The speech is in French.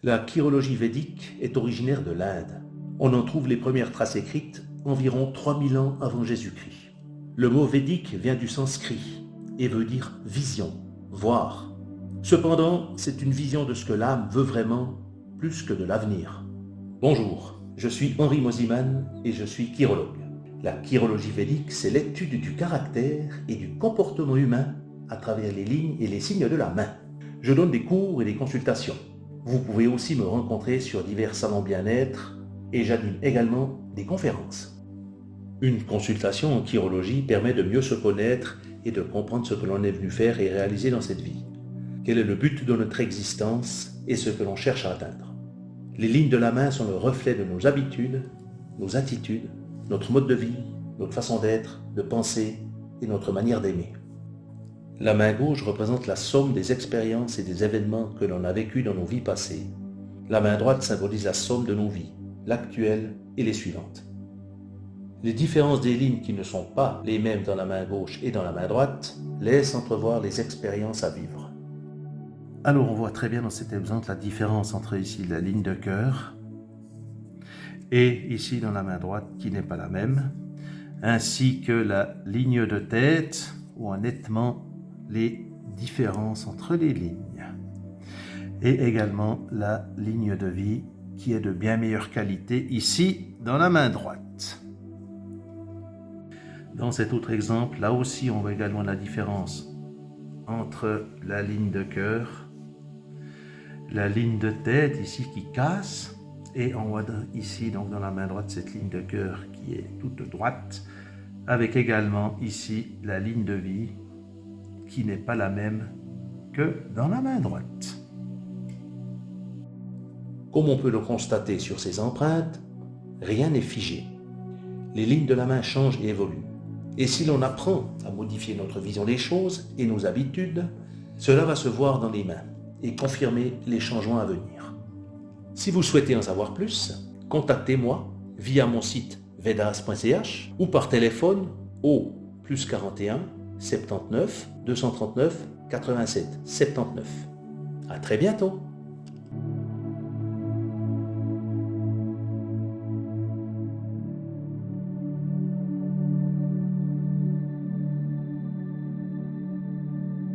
La chirologie védique est originaire de l'Inde. On en trouve les premières traces écrites environ 3000 ans avant Jésus-Christ. Le mot védique vient du sanskrit et veut dire vision, voir. Cependant, c'est une vision de ce que l'âme veut vraiment, plus que de l'avenir. Bonjour, je suis Henri Mosiman et je suis chirologue. La chirologie védique, c'est l'étude du caractère et du comportement humain à travers les lignes et les signes de la main. Je donne des cours et des consultations. Vous pouvez aussi me rencontrer sur divers salons bien-être et j'anime également des conférences. Une consultation en chirologie permet de mieux se connaître et de comprendre ce que l'on est venu faire et réaliser dans cette vie. Quel est le but de notre existence et ce que l'on cherche à atteindre. Les lignes de la main sont le reflet de nos habitudes, nos attitudes, notre mode de vie, notre façon d'être, de penser et notre manière d'aimer. La main gauche représente la somme des expériences et des événements que l'on a vécus dans nos vies passées. La main droite symbolise la somme de nos vies, l'actuelle et les suivantes. Les différences des lignes qui ne sont pas les mêmes dans la main gauche et dans la main droite laissent entrevoir les expériences à vivre. Alors on voit très bien dans cet exemple la différence entre ici la ligne de cœur et ici dans la main droite qui n'est pas la même, ainsi que la ligne de tête où on voit nettement les différences entre les lignes et également la ligne de vie qui est de bien meilleure qualité ici dans la main droite. Dans cet autre exemple, là aussi on voit également la différence entre la ligne de cœur, la ligne de tête ici qui casse, et on voit ici donc dans la main droite cette ligne de cœur qui est toute droite, avec également ici la ligne de vie qui n'est pas la même que dans la main droite. Comme on peut le constater sur ces empreintes, rien n'est figé. Les lignes de la main changent et évoluent. Et si l'on apprend à modifier notre vision des choses et nos habitudes, cela va se voir dans les mains et confirmer les changements à venir. Si vous souhaitez en savoir plus, contactez-moi via mon site vedas.ch ou par téléphone au +41 79 239 87 79. À très bientôt.